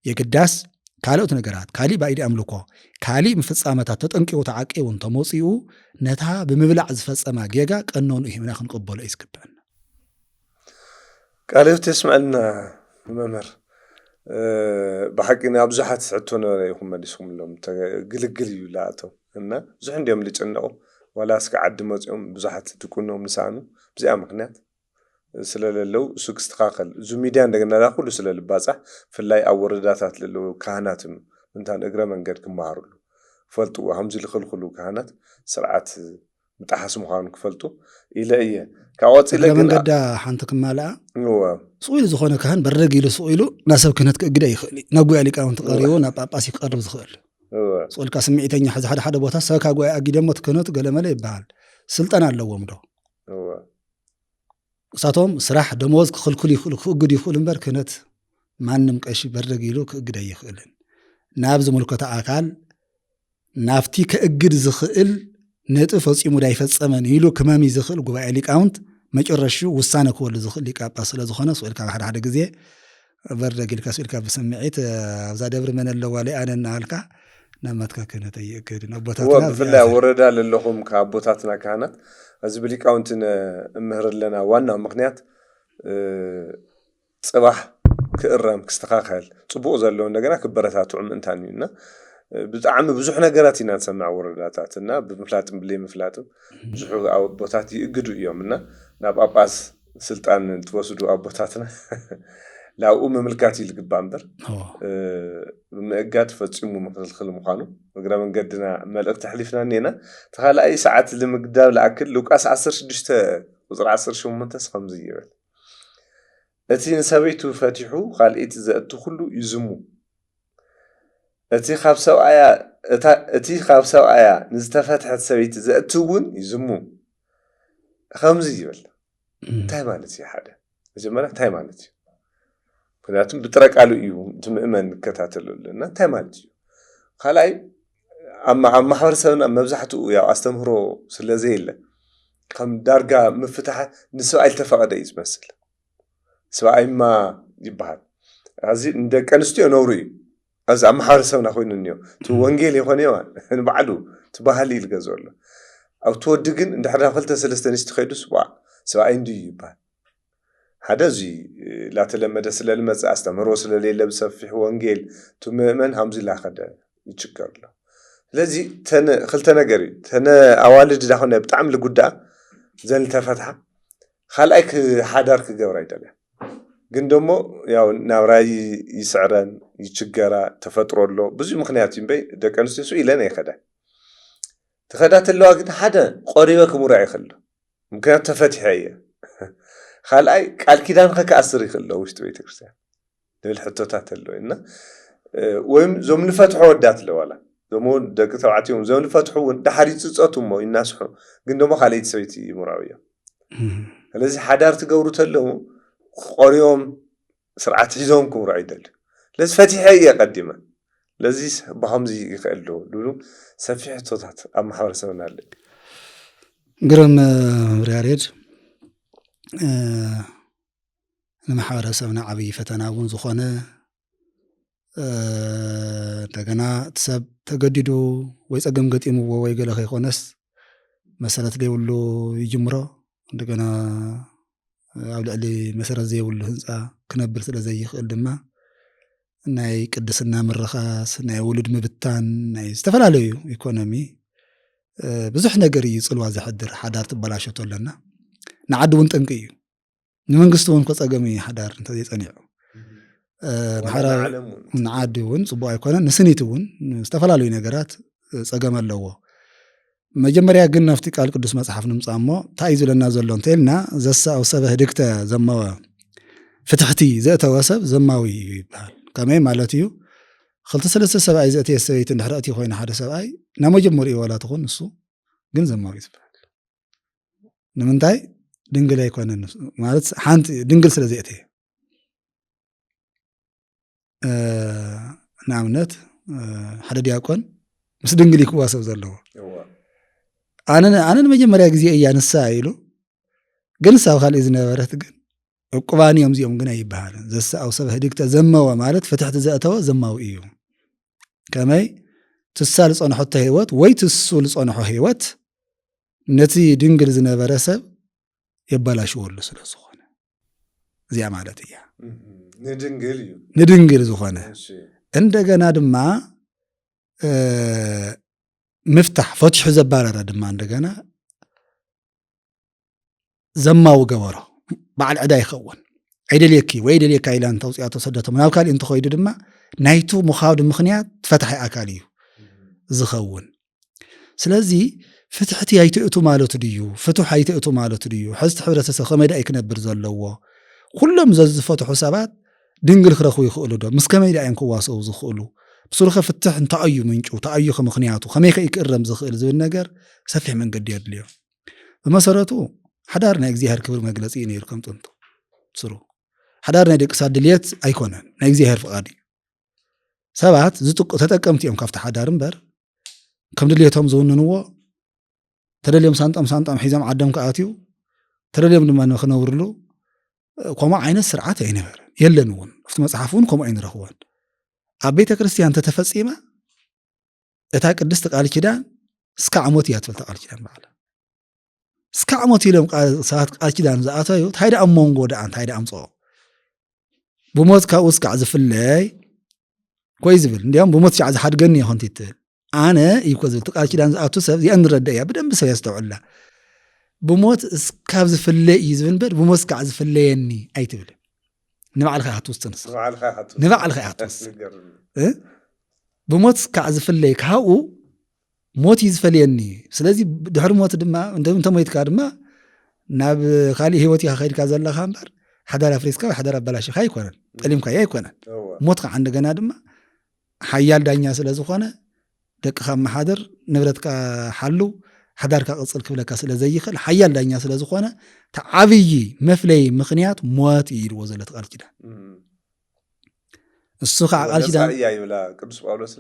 የግዳስ ካልኦት ነገራት ካሊእ ባኢድ ኣምልኮ ካሊእ ምፍጻመታት ተጠንቂቑ ተዓቂቡ እንተመፂኡ ነታ ብምብላዕ ዝፈጸማ ጌጋ ቀኖኑ ይህምና ክንቅበሎ ይስግበአና ቃልዮት የስምዐልና መምህር ብሓቂና ብዙሓት ሕቶ ነበረ ይኹም መሊስኩምሎም ግልግል እዩ ላኣቶም እና ብዙሕ እንዲኦም ልጭነቑ ዋላ እስከ ዓዲ መፂኦም ብዙሓት ድቁኖም ንሳእኑ ብዚኣ ምክንያት ስለለለው እሱ ክስተኻኸል እዚ ሚድያ እንደገና ኩሉ ስለልባፃሕ ፍላይ ኣብ ወረዳታት ለለው ካህናት እንታን እግረ መንገድ ክመሃሩሉ ክፈልጥዎ ከምዚ ዝኽልኽሉ ካህናት ስርዓት ምጣሓስ ምዃኑ ክፈልጡ ኢለ እየ ካብ ወፂለ ግን መንገዳ ሓንቲ ክማልኣ ስኡኢሉ ዝኾነ ካህን በረግ ኢሉ ስኡኢሉ ናብ ሰብ ክህነት ክእግደ ይኽእል ናብ ጉያ ሊቃውንቲ ቀሪቡ ናብ ጳጳስ ይቀርብ ዝኽእል ስኡልካ ስምዒተኛ ሕዚ ሓደ ቦታ ሰብካ ጉያ ኣጊደሞ ትክህነቱ ገለመለ ይበሃል ስልጠና ኣለዎም ዶ እሳቶም ስራሕ ደመወዝ ክኽልክሉ ይኽእሉ ክእግዱ ይኽእሉ እምበር ክህነት ማንም ቀሺ በረግ ኢሉ ክእግደ ይኽእልን ናብ ዝምልከቶ ኣካል ናፍቲ ከእግድ ዝኽእል ነጥብ ፈፂሙ ዳይፈጸመን ኢሉ ክመሚ ዝኽእል ጉባኤ ሊቃውንት መጨረሹ ውሳነ ክወሉ ዝኽእል ሊቀ ጳጳስ ስለዝኾነ ስኡልካ ሓደ ጊዜ በረግ ኢልካ ስኡልካ ብስምዒት ኣብዛ ደብሪ መን ኣለዋ ሊኣነና ኣልካ ናማትካ ክህነት ኣይእግድ ኣቦታትና ብፍላይ ወረዳ ለለኹም ከኣቦታትና ካህናት እዚ ብሊቃውንቲ እምህር ኣለና ዋና ምክንያት ጽባሕ ክእረም ክስተኻኸል ጽቡቕ ዘለዎ እንደገና ክበረታትዑ ምእንታን እዩና ብጣዕሚ ብዙሕ ነገራት ኢና ንሰማዕ ወረዳታትና ብምፍላጥን ብለይምፍላጥን ብዙሕ ኣቦታት ይእግዱ እዮም እና ናብ ጳጳስ ስልጣን ትወስዱ ኣቦታትና ላብኡ ምምልካት ይልግባእ እምበር ብምእጋድ ፈፂሙ ምክልኽል ምዃኑ እግረ መንገድና መልእኽቲ ሕሊፍና እኔና ተኻልኣይ ሰዓት ልምግዳብ ለኣክል ሉቃስ 16 ቁፅሪ 18 ከምዚ ይብል أتي نسويتو فتحو خالقيت زأتو كله يزمو أتي خاب سوعيا نستفتحت سويت زأتوون يزمو خمزي يبل تاي مالتي حدا مجمرة تاي مالتي كناتم بترك قالوا إيوم تمأمن كتاتلو لنا تاي مالتي خلاي أما محور سونا مبزحتو يا أستمرو سلازيلا كم درجة مفتحة نسوء التفاقد يتمثل سواء ما يبهر هذه ندك أنستي نوري از ام حارسونا خوين نيو تو وانجيل يخونيوان بعدو تبهالي الجزول او تودغن اند حدا خلت سلسته نشت خيدو سوا اندي يبال هذا زي لا تلمد سلالمص استمرو سلاليله بسفح وانجيل تممن همز لا خده يچكر له لذي تن خلت نغري تن اوالد داخنه بتعم لغدا زل تفتح خلاك حدارك جبر አይደለም ግን ደሞ ያው ናብራይ ይስዕረን ይችገራ ተፈጥሮሎ ብዙ ምክንያት ይምበይ ደቀንስሱ ኢለን ይኸዳ ተኸዳተለዋ ግን ሓደ ቆሪበ ክሙራ ይኸል ምክንያት ተፈትሐየ خلأي قال كيدان خك أسر يخلو وشت بيت كريستيان دل حطوتات اللوينا ويم زوم الفتحوا ودات له ولا زومون دق تبعتهم زوم الفتحوا ده حريت صوتهم ما الناس حو قندو ما خليت سويتي مراوية الذي حدار تجورو تلو قريوم سرعة حزوم كورا عدل لذ فتحية قديمة لذيذ بهمزي يخلو لولو سفيح صوتات أما حوار سونا لي قرم رياريد ንማሕበረሰብና ዓብይ ፈተና እውን ዝኾነ እንደገና ሰብ ተገዲዱ ወይ ፀገም ገጢምዎ ወይ ገለ ከይኮነስ መሰረት ዘይብሉ ይጅምሮ እንደገና ኣብ ልዕሊ መሰረት ዘይብሉ ህንፃ ክነብር ስለ ዘይኽእል ድማ ናይ ቅድስና ምርኻስ ናይ ውሉድ ምብታን ናይ ዝተፈላለዩ ኢኮኖሚ ብዙሕ ነገር እዩ ፅልዋ ዘሕድር ሓዳር ትበላሸቶ ኣለና ንዓዲ እውን ጠንቂ እዩ ንመንግስቲ እውን ከፀገም እዩ ሓዳር እንተዘይፀኒዑ ማሕበራዊ ንዓዲ እውን ፅቡቅ ኣይኮነን ንስኒት እውን ዝተፈላለዩ ነገራት ፀገም ኣለዎ መጀመርያ ግን ናብቲ ቃል ቅዱስ መፅሓፍ ንምፃ እሞ እንታይ እዩ ዝብለና ዘሎ እንተኢልና ዘሳው ሰብ ህድግተ ዘመወ ፍትሕቲ ዘእተወ ሰብ ዘማዊ እዩ ይበሃል ከመይ ማለት እዩ ክልተ ሰለስተ ሰብኣይ ዘእተየ ሰበይቲ እንድሕር እቲ ኮይኑ ሓደ ሰብኣይ ናብ መጀመሪኡ ዋላ ትኹን ንሱ ግን ዘማዊ ይበሃል ንምንታይ ድንግል ኣይኮነን ማለት ሓንቲ ድንግል ስለ ዘእተየ ንኣብነት ሓደ ዲያቆን ምስ ድንግል ይክዋሰብ ዘለዎ ኣነ ንመጀመርያ ግዜ እያ ንሳ ኢሉ ግን ሳብ ካልእ ዝነበረት ግን ዕቁባን እዮም እዚኦም ግን ኣይበሃልን ዘሳኣው ሰብ ህድግተ ዘመወ ማለት ፍትሕቲ ዘእተወ ዘማዊ እዩ ከመይ ትሳ ዝፀንሖቶ ህይወት ወይ ትሱ ዝፀንሖ ህይወት ነቲ ድንግል ዝነበረ ሰብ የባላሽወሉ ስለ ዝኾነ እዚኣ ማለት እያ ንድንግል ዝኾነ እንደገና ድማ ምፍታሕ ፈትሑ ዘባረረ ድማ እንደገና ዘማዊ ገበሮ በዓል ዕዳ ይኸውን ኣይደልየኪ ወይ ደልየካ ኢላ እንተውፅኣቶ ሰደቶም ናብ ካልእ እንትኸይዱ ድማ ናይቱ ምኻውዲ ምኽንያት ትፈታሒ ኣካል እዩ ዝኸውን ስለዚ ፍትሕቲ ኣይትእቱ ማለት ድዩ ፍቱሕ ኣይትእቱ ማለት ድዩ ሕዝቲ ሕብረተሰብ ከመይ ዳ ክነብር ዘለዎ ኩሎም ዝፈትሑ ሰባት ድንግል ክረኽቡ ይኽእሉ ዶ ምስ ከመይ ዳ ክዋሰቡ ዝኽእሉ ብሱሩኸ ፍትሕ እንታይ እዩ ምንጩ እንታይ እዩ ከምኽንያቱ ከመይ ከይክእረም ዝኽእል ዝብል ነገር ሰፊሕ መንገዲ የድልዮ ብመሰረቱ ሓዳር ናይ እግዚኣብሔር ክብሪ መግለፂ እዩ ነይሩ ከም ጥንቱ ስሩ ሓዳር ናይ ደቂ ሰባት ድልየት ኣይኮነን ናይ እግዚኣብሔር ፍቓድ እዩ ሰባት ተጠቀምቲ እዮም ካብቲ ሓዳር እምበር ከም ድልየቶም ዝውንንዎ ተደልዮም ሳንጣም ሒዞም ዓዶም ከኣትዩ ተደልዮም ድማ ንኽነብርሉ ከምኡ ዓይነት ስርዓት ኣይነበረን የለን እውን ኣብቲ መፅሓፍ እውን ከምኡ ኣይንረኽቦን ኣብ ቤተ ክርስቲያን ተተፈፂመ እታ ቅድስቲ ቃል ኪዳን እስካ ዓመት እያ ትብል ቃል ኪዳን በዓላ እስካ ዓመት ኢሎም ሰባት ቃል ኪዳን ዝኣተዩ እንታይ ዳ ኣብ መንጎ ዳኣ እንታይ ዳ ኣምፅኦ ብሞት ካብኡ እስካዕ ዝፍለይ ኮይ ዝብል እንዲያውም ብሞት ሻዕ ዝሓድገኒ እየ ኮንቲ ትብል ኣነ ይኮ ዝብል ቃል ኪዳን ዝኣቱ ሰብ እዚኣ ንረዳ እያ ብደንቢ ሰብ የስተውዕላ ብሞት እስካብ ዝፍለይ እዩ ዝብል እምበር ብሞት እስካዕ ዝፍለየኒ ኣይትብል ንባዕልካ ክትውስንስ ንባዕልካ ክትውስን ብሞት እስካዕ ዝፍለይ ካብኡ ሞት እዩ ዝፈልየኒ ስለዚ ድሕሪ ሞት ድማ እንተሞይትካ ድማ ናብ ካልእ ሂወት ኢኻ ከይድካ ዘለኻ እምበር حدار أفريسكا وحدار بلاش خاي كونن قليم كاي كونن موت عند جنادم حيال دانيا سلازخونه دق خم حدر نبرتك حلو حدارك قصل كبلك سلا زي يخل حيال دانيا سلازخونه تعبي مفلي مخنيات موت يلو زلت قال كده السوق قال كده يا يولا قدس باولوس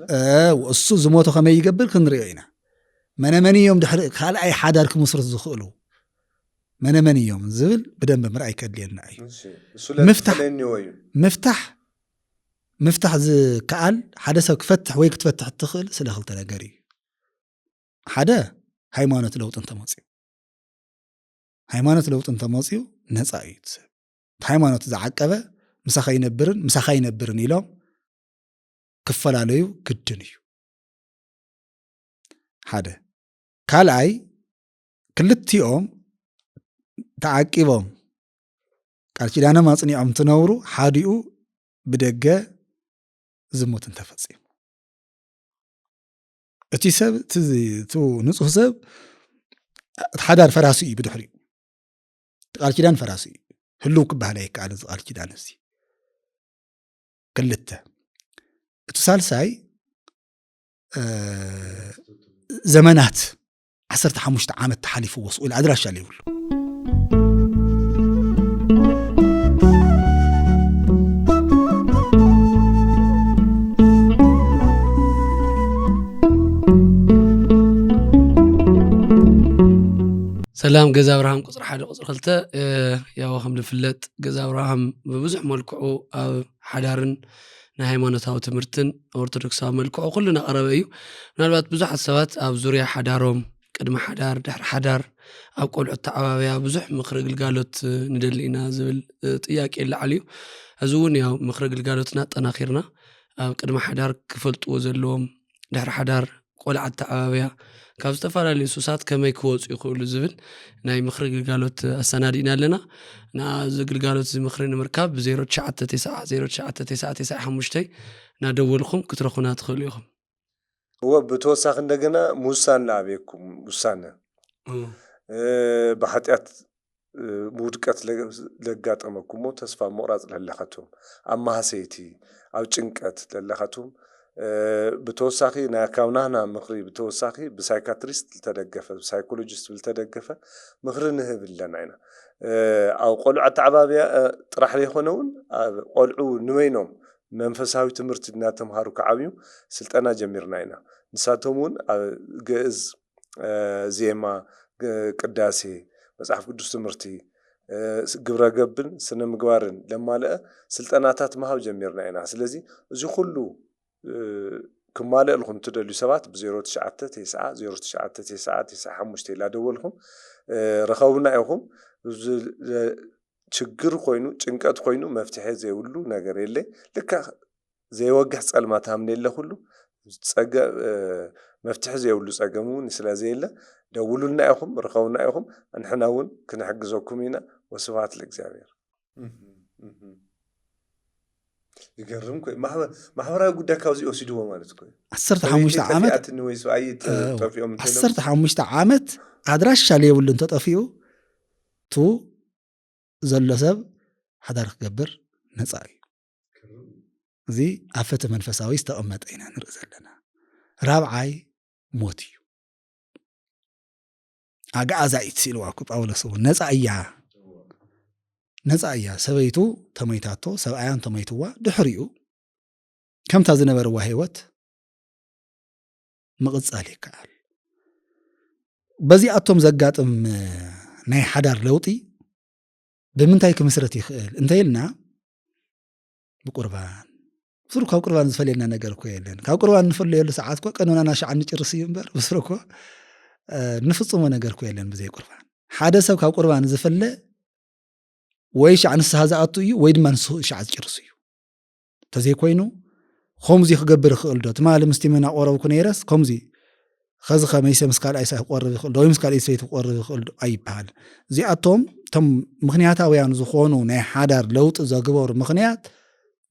والسو زموتو خمي يقبل كنرينا من يوم دحر خال اي حدارك مسرت زخلو من يوم زبل بدن بمرأي كدلنا اي مفتح ز كأل حدا سو كفتح ويك تفتح التخل سلخل تلاقري حدا هايمانة لوط انت مصيو هايمانة لوط انت مصيو نصايت هايمانة زعقبه مسخاي ينبرن يلوم كفلاليو كدنيو حدا كالاي كلتيوم تعقيبهم قال كيدانا ماصنيعم تنورو حاديو بدقه زموت انتفصيم اتي سب تو نصح سب حدار فراسي بدحري قال كيدان فراسي هلو كبهليك قال كيدان نفسي كلته اتسالساي زمانات 15 عام تحالف وصول الادراش اللي يقول سلام جزا أبراهام قصر حدا قصر خلته يا وهم لفلت جزا أبراهام ببزح ملكعو أو حدارن نهايمانة هاو تمرتن أورتودكسا ملكعو كلنا قربيو نالبات بزح السوات أو زوريا حدارهم قدم حدار دحر حدار أو قول التعبابيا بزح مخرج القالوت ندلينا زبل طياك إلا عليو أزون يا مخرج القالوتنا تناخيرنا أو قدم حدار كفلت وزلهم دحر حدار قول التعبابيا ካብ ዝተፈላለዩ ሱሳት ከመይ ክወፁ ይኽእሉ ዝብል ናይ ምኽሪ ግልጋሎት ኣሰናዲና ኣለና ና ዝግልጋሎት ዝምኽሪ ንምርካብ ብ09909995 ናደወልኩም ክትረኹና ትኽእሉ ኢኹም ወብተወሳኺ እንደገና ሙሳን ላቤኩም ውሳነ ብሓጢኣት ውድቀት ለጋጠመኩሞ ተስፋ ምቑራፅ ለለኸቱም ኣብ ማህሰይቲ ኣብ ጭንቀት ለለኸቱም بتوساخي ناكاونانا مخري بتوساخي بسايكاتريست تدقفه بسايكولوجيست تدقفه مخري نهب لنا عينا او قلعه تعبابيا طرح لي يخونون قلعو نوينوم منفساوي تمرت ناتمهارو كعابيو سلطنا جميرنا عينا نساتومون جئز زيما قداسي مصحف قدس تمرتي ግብረ ገብን ስነ ምግባርን ለማለአ ስልጠናታት ማሃብ ጀሚርና ኢና ስለዚ እዚ ሁሉ كمالة لكم تدلوا سبات بزيرو تسعة تسعة زيرو تسعة تسعة تسعة حمشتي لا دولهم رخونا يوم تشجر خوينو تنكات خوينو مفتاح زي ولو نجار اللي لك زي وجه سأل ما تهمني إلا كله تسجى مفتاح زي ولو سجمون نسلا زي إلا دولنا يوم رخونا يوم نحن هون كنا حق زوكمينا وسبات الإكزامير يقرمكم محورا قد كاوزي أسيدوا مالتكم 15 عامات 15 عامات أدراش شاليه ولا أنت طفيو تو زلسب حدارك جبر نصاي زي عفت منفساوي استقمت عينا نرزل لنا رابعاي موتيو أجا زايد سيلواكو باولسو نصايا سبيتو تميتاتو سبعان تميتوا دحريو كم تازنبر وهيوت مقص عليك قال بزي اتوم زقاطم ناي حدار لوطي بمنتاي كمسرت يخل انتيلنا بقربان بسرو كاو قربان زفلينا ነገር እኮ የለን ካው قربان ንፈል የለ ሰዓት እኮ ቀኖናና ሻዕ ንጭርስ ይምበር በስሮ እኮ ንፍጽሞ ነገር እኮ የለን በዘይ قربان ሓደ ሰብ ካው قربان ዝፈለ ወይ ሻዕ ንስሓ ዝኣቱ እዩ ወይ ድማ ሻዕ ዝጭርስ እዩ ተዘይ ኮይኑ ከምዚ ክገብር ይኽእል ዶ ትማሊ ምስቲመና ቆረብኩ ነይረስ ከምዚ خذ خميسة مسكال أيسا قرب يخل دوي مسكال أيسا يتقرب يخل أي بحال زي أتوم تم مخنيات أويان زخونو نه حدار لوط زاقبور مخنيات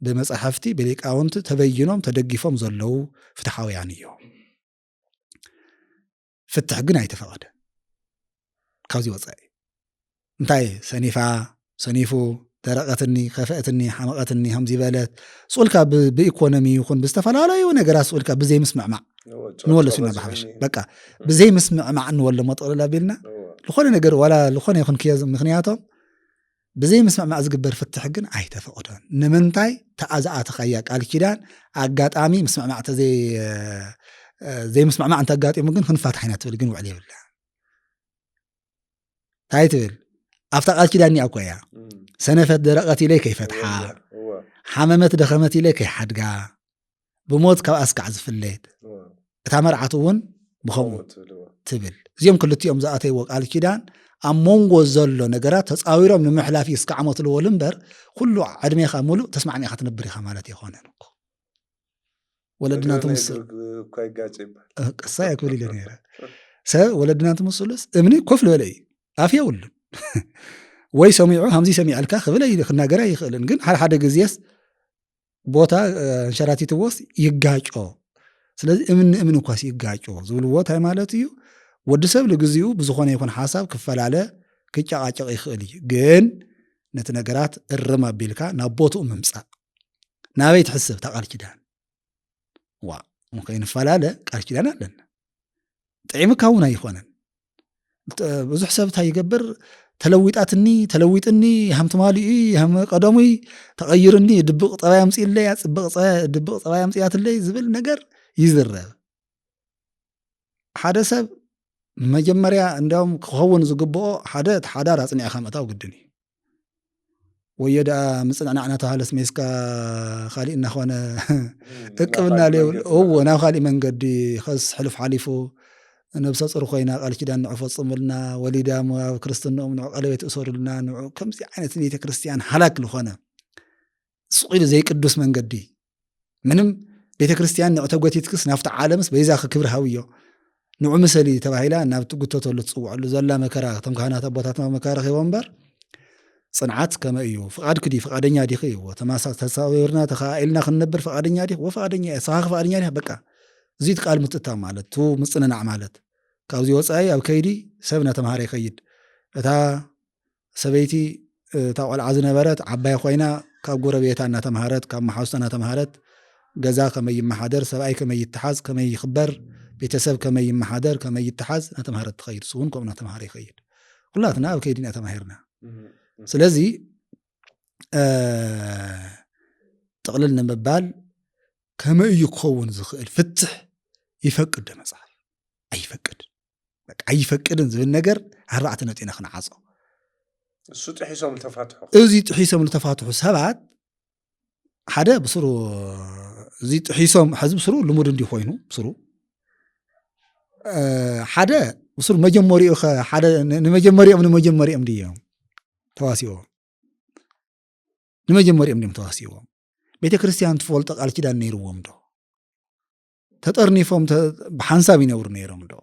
بمسحفتي بليك أونت تبينهم تدقفهم زلو فتحاوي عنيهم فتح قنا يتفقد كاوزي وصاي انتاي سنيفو ደረቀትኒ ከፈአትኒ ሓመቀትኒ ከምዚ በለት ስኡልካ ብኢኮኖሚ ይኹን ብዝተፈላለዩ ነገራት ስኡልካ ብዘይ ምስምዕማዕ ንወለሱ ኢና ብሓፈሽ በቃ ብዘይ ምስምዕማዕ ንወሎ መጠቕለል ኣቢልና ዝኾነ ነገር ዋላ ዝኾነ ይኹን ክየዝ ምክንያቶም ብዘይ ምስምዕማዕ ዝግበር ፍትሕ ግን ኣይተፈቕዶን ንምንታይ ተኣዝኣትኸያ ቃል ኪዳን ኣጋጣሚ ምስምዕማዕ ዘይ ምስምዕማዕ እንተጋጢሙ ግን ክንፋትሕ ኢና ትብል ግን ውዕል የብላ እንታይ ትብል ኣብታ ቃል ኪዳን እኒኣ እኮ እያ ሰነፈት ደረቐት ኢለይ ከይፈትሓ ሓመመት ደኸመት ኢለይ ከይሓድጋ ብሞት ካብ ኣስካዕ ዝፍለጥ እታ መርዓት እውን ብኸምኡ ትብል እዚኦም ክልቲኦም ዝኣተይዎ ቃል ኪዳን ኣብ መንጎ ዘሎ ነገራት ተፃዊሮም ንምሕላፍ እስካዕ ዓመት ልወሉ እምበር ኩሉ ዕድሜኻ ሙሉእ ተስማዕሚዕኻ ትነብር ኢኻ ማለት ይኾነን እኮ ወለድና ትምስል ቅሳ ክብል ኢለ ነይረ ሰብ ወለድና ትምስሉስ እምኒ ኮፍ ዝበለ እዩ ኣፍ የብሉን ወይ ሰሚዑ ከምዚ ሰሚዕልካ ክብል ክናገራ ይኽእልን ግን ሓደ ግዜስ ቦታ እንሸራቲትዎስ ይጋጮ ስለዚ እምኒ እኳስ ይጋጮ ዝብልዎ እንታይ ማለት እዩ ወዲ ሰብ ለግዚኡ ብዝኾነ ይኹን ሓሳብ ክፈላለ ክጨቃጨቕ ይኽእል እዩ ግን ነቲ ነገራት እርም ኣቢልካ ናብ ቦትኡ ምምፃእ ናበይ ትሕስብ ቃል ኪዳን ዋ ንከይንፈላለ ቃል ኪዳን ኣለና ጥዒምካ እውን ኣይኮነን ብዙሕ ሰብ እንታይ ይገብር ተለዊጥኒ ሃምቲ ማሊኡ ሃም ቀደሙይ ተቐይርኒ ድብቕ ጠባይ ኣምፂለይ ድብቕ ጠባይ ኣምፂያትለይ ዝብል ነገር ይዝረብ ሓደ ሰብ መጀመርያ እንዲያውም ክኸውን ዝግብኦ ሓደ ተሓዳር ኣፅኒዕኻ ምእታው ግድን እዩ ወየ ደኣ ምፅንዕናዕ እናተባሃለ ስሜስካ ካሊእ እናኾነ እቅብና እዎ ናብ ካሊእ መንገዲ ከስ ሕልፍ ሓሊፉ ነብሰ ፅሩ ኮይና ቃል ኪዳን ንዑ ፈፅሙልና ወሊዳ ኣብ ክርስትንኦም ንዑ ቀለቤት እሰሩልና ንዑ ከምዚ ዓይነት ቤተ ክርስቲያን ሃላክ ዝኾነ ስቂሉ ዘይቅዱስ መንገዲ ምንም ቤተ ክርስቲያን ንዑ ተጎቲትክስ ናብቲ ዓለምስ በይዛ ክብሪ ሃውዮ ንዑ ምሰሊ ተባሂላ ናብቲ ጉተተሉ ትፅውዐሉ ዘላ መከራ እቶም ካህናት ኣቦታትና መከራ ረኺቦም እምበር ፅንዓት ከመ እዩ ፍቃድ ክዲ ፍቃደኛ ዲኺ እዎ ተሳዊርና ተኻኢልና ክንነብር ፍቃደኛ ዲኽ ወፍቃደኛ ስኻ ፍቃደኛ ዲኽ በቃ እዚ ቃል ምጥታው ማለት ቱ ምፅንናዕ ማለት ካብዚ ወፃኢ ኣብ ከይዲ ሰብ እናተምሃረ ይኸይድ እታ ሰበይቲ እታ ቆልዓ ዝነበረት ዓባይ ኮይና ካብ ጎረቤታ እናተምሃረት ካብ መሓውስታ እናተምሃረት ገዛ ከመይ ይመሓደር ሰብኣይ ከመይ ይተሓዝ ከመይ ይኽበር ቤተሰብ ከመይ ይመሓደር ከመይ ይተሓዝ እናተምሃረት ትኸይድ ስውን ከምኡ እናተምሃረ ይኸይድ ኩላትና ኣብ ከይዲ እናተማሂርና ስለዚ ጥቕልል ንምባል ከመይ እዩ ክኸውን ዝኽእል ፍትሕ ይፈቅድ መጽሓፍ ኣይፈቅድ በቃ ኣይፈቅድን ዝብል ነገር ኣርባዕተ ነጥና ክንዓጾ እሱ ጥሒሶም ተፋትሑ እዚ ጥሒሶም ዝተፋትሑ ሰባት ሓደ ብስሩ እዚ ጥሒሶም ሕዚ ብስሩ ልሙድ እንዲ ኮይኑ ብስሩ ሓደ ብስሩ መጀመሪኡ ሓደ ንመጀመሪኦም ድዮም ተዋሲቦም ንመጀመሪኦም ድዮም ተዋሲቦም ቤተ ክርስቲያን ትፈልጦ ቃል ኪዳን ነይርዎም ዶ ተጠርኒፎም ብሓንሳብ ይነብሩ ነይሮም ዶ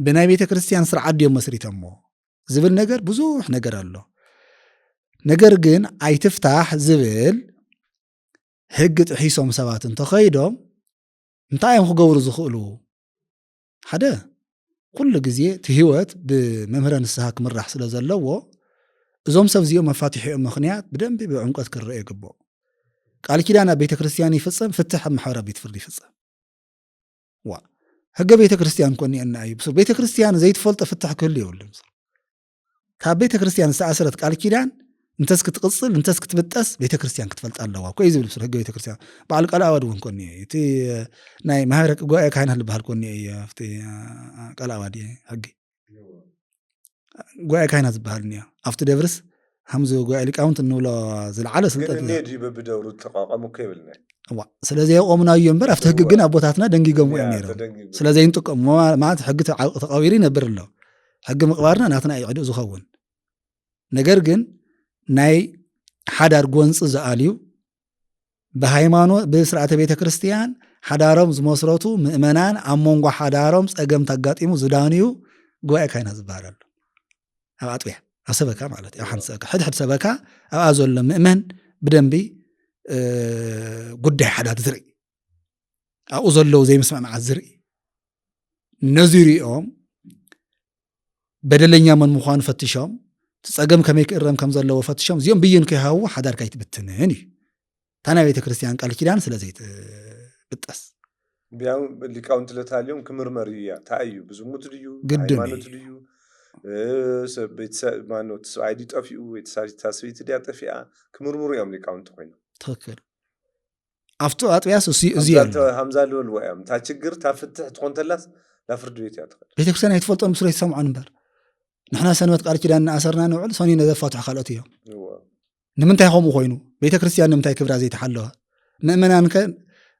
ብናይ ቤተ ክርስቲያን ስርዓት ድዮም መስሪቶሞ ዝብል ነገር ብዙሕ ነገር ኣሎ ነገር ግን ኣይትፍታሕ ዝብል ሕጊ ጥሒሶም ሰባት እንተኸይዶም እንታይ እዮም ክገብሩ ዝኽእሉ ሓደ ኩሉ ግዜ እቲ ህይወት ብመምህረ ንስሓ ክምራሕ ስለ ዘለዎ እዞም ሰብ እዚኦም መፋትሒኦም ምክንያት ብደንቢ ብዕምቀት ክርአ ይግብኦ ቃል ኪዳን ቤተ ክርስቲያን ይፍፀም ፍትሕ ኣብ ማሕበረ ቤት ፍርዲ ይፍፀም ዋ ሕገ ቤተ ክርስቲያን ኮኒአና እዩ ብስር ቤተ ክርስቲያን ዘይትፈልጦ ፍትሕ ክህሉ የብሉን ካብ ቤተ ክርስቲያን ዝተኣሰረት ቃል ኪዳን እንተስ ክትቅፅል እንተስ ክትብጠስ ቤተ ክርስቲያን ክትፈልጥ ኣለዋ እኮ እዩ ዝብል ብስር ሕገ ቤተ ክርስቲያን በዓል ቀላዋድ እውን ኮኒ እቲ ናይ ማሕበረ ጉባኤ ካህናት ዝበሃል ኮኒ እዩ ኣብቲ ቀላዋድ ሕጊ ጉባኤ ካህናት ዝበሃል እኒኦ ኣብቲ ደብርስ همزو قاعد الأكاونت إنه لا زلعلة سلطة. نيجي ببدور التقاقم وكيبلنا. سلازي يومنا يوم برا فتحققنا أبوتاتنا دنجي قوم وينيرو. سلازي أنتو ما تحقق تقاويرين برلو. حق مقبارنا ناتنا يعدو زخون. نجرجن ناي حدار جونس زاليو بهايمانو بسرعة بيت كريستيان حدارهم زمصراتو مؤمنان عمونغو حدارهم أجمع تقاتيمو زدانيو جوا كاين هزبارل. هاتويه. سبكة مالتي أحد سبكة حد سبكة أزول مؤمن بدنبي قد حدا تزري أزول له زي مسمع مع الزري نزيري بدلني من مخان فتشام تسقم كم يكرم كم زلوا وفتشهم زيهم بين كهوا حدار كيت بتنهني تنا بيت كريستيان قال كيدان سلازيت بتقص بيان اللي كاونت لتاليوم كمرمرية تأيو بزموت ليو قدم هيمانوت ليو بيت مانو تسعيدي تفيو يتساري تاسويت دي تفيا كمرمرية اللي كاونت وين تذكر أفتو أطياس زيال همزة لول ويام تاجر تفتح تكون تلاس لا فرد بيت يعتقد بيت كريستيان يتفلت أم سوري سمع نبر نحنا سنوات قال كيدان أسرنا نوعل صوني نذا فاتح خالتيهم نمنتهي هم خوينو بيت كريستيان نمنتهي كبر زي تحلوها مؤمنا كان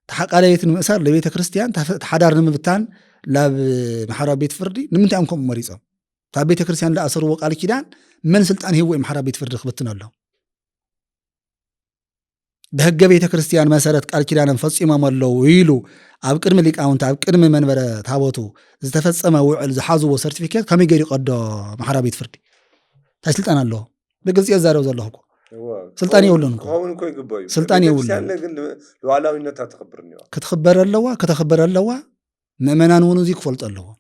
تحق عليه المأسار لبيت كريستيان تحضر نمبتان لا محراب بيت فردي نمنتهي أمكم مريضة تاع بيت كريستيان لا أسر وقال كيدان من سلطان هو محراب بيت فردي خبطنا له بهجة بيت كريستيان مسألة قال كيدان فص إمام الله ويلو أبكر ملك أو أنت أبكر من برا تابوتو زتفص أما وعل زحازو وسيرتيفيكات كم يجري قد محراب بيت فردي تسلطان الله بجزء زارو زلهكو سلطان يقولون هون كوي قبايو سلطان يقولون لو على وين تتخبرني كتخبر اللوا مؤمنان ونزيك فلت اللوا